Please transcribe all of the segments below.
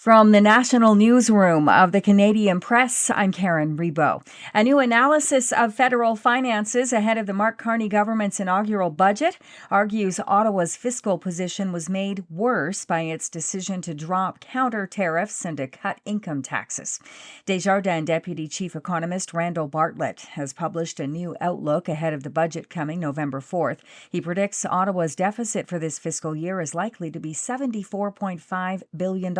From the National Newsroom of the Canadian Press, I'm Karen Rebo. A new analysis of federal finances ahead of the Mark Carney government's inaugural budget argues Ottawa's fiscal position was made worse by its decision to drop counter tariffs and to cut income taxes. Desjardins Deputy Chief Economist Randall Bartlett has published a new outlook ahead of the budget coming November 4th. He predicts Ottawa's deficit for this fiscal year is likely to be $74.5 billion.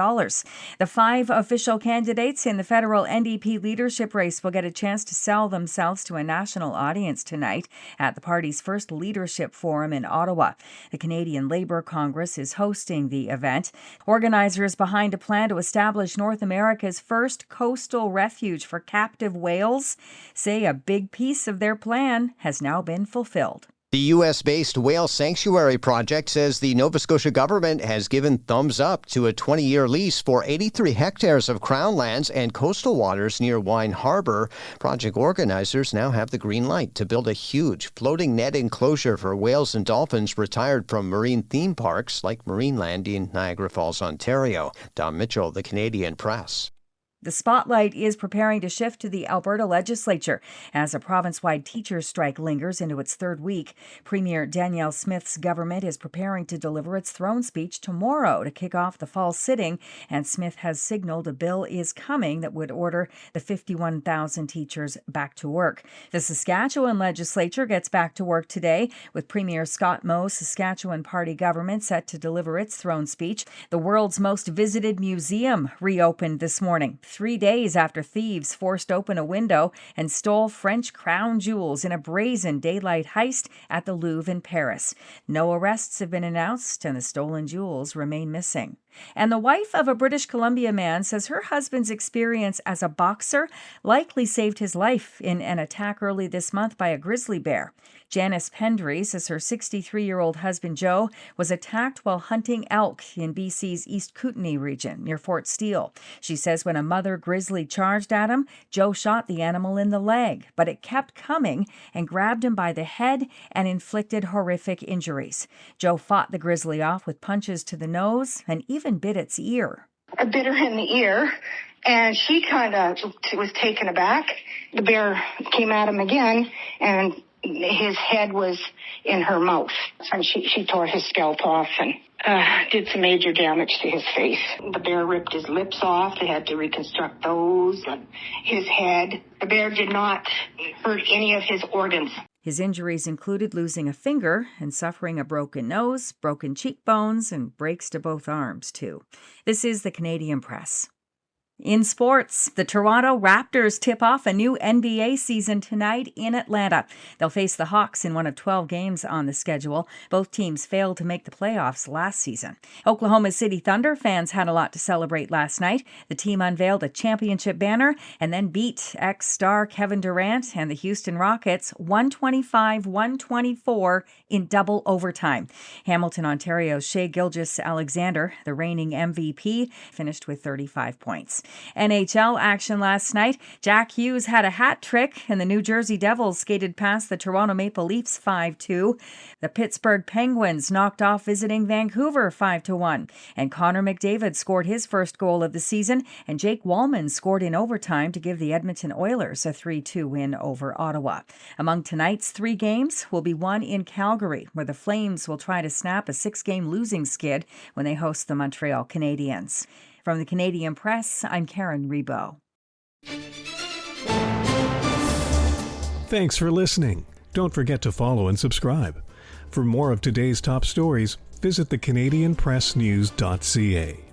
The 5 official candidates in the federal NDP leadership race will get a chance to sell themselves to a national audience tonight at the party's first leadership forum in Ottawa. The Canadian Labour Congress is hosting the event. Organizers behind a plan to establish North America's first coastal refuge for captive whales say a big piece of their plan has now been fulfilled. The U.S.-based whale sanctuary project says the Nova Scotia government has given thumbs up to a 20-year lease for 83 hectares of crown lands and coastal waters near Wine Harbor. Project organizers now have the green light to build a huge floating net enclosure for whales and dolphins retired from marine theme parks like Marineland in Niagara Falls, Ontario. Tom Mitchell, the Canadian Press. The spotlight is preparing to shift to the Alberta legislature as a province-wide teachers' strike lingers into its third week. Premier Danielle Smith's government is preparing to deliver its throne speech tomorrow to kick off the fall sitting, and Smith has signaled a bill is coming that would order the 51,000 teachers back to work. The Saskatchewan legislature gets back to work today, with Premier Scott Moe's Saskatchewan Party government set to deliver its throne speech. The world's most visited museum reopened this morning, 3 days after thieves forced open a window and stole French crown jewels in a brazen daylight heist at the Louvre in Paris. No arrests have been announced, and the stolen jewels remain missing. And the wife of a British Columbia man says her husband's experience as a boxer likely saved his life in an attack early this month by a grizzly bear. Janice Pendry says her 63-year-old husband Joe was attacked while hunting elk in BC's East Kootenay region near Fort Steele. She says when a mother grizzly charged at him, Joe shot the animal in the leg, but it kept coming and grabbed him by the head and inflicted horrific injuries. Joe fought the grizzly off with punches to the nose and even bit its ear. I bit her in the ear, and she kind of was taken aback. The bear came at him again, and his head was in her mouth, and she tore his scalp off and did some major damage to his face. The bear ripped his lips off. They had to reconstruct those and his head. The bear did not hurt any of his organs. His injuries included losing a finger and suffering a broken nose, broken cheekbones, and breaks to both arms, too. This is the Canadian Press. In sports, the Toronto Raptors tip off a new NBA season tonight in Atlanta. They'll face the Hawks in one of 12 games on the schedule. Both teams failed to make the playoffs last season. Oklahoma City Thunder fans had a lot to celebrate last night. The team unveiled a championship banner and then beat ex-star Kevin Durant and the Houston Rockets 125-124 in double overtime. Hamilton, Ontario's Shai Gilgeous-Alexander, the reigning MVP, finished with 35 points. NHL action last night. Jack Hughes had a hat trick, and the New Jersey Devils skated past the Toronto Maple Leafs 5-2. The Pittsburgh Penguins knocked off visiting Vancouver 5-1. And Connor McDavid scored his first goal of the season, and Jake Wallman scored in overtime to give the Edmonton Oilers a 3-2 win over Ottawa. Among tonight's 3 games will be one in Calgary, where the Flames will try to snap a 6-game losing skid when they host the Montreal Canadiens. From the Canadian Press, I'm Karen Rebo. Thanks for listening. Don't forget to follow and subscribe. For more of today's top stories, visit thecanadianpressnews.ca.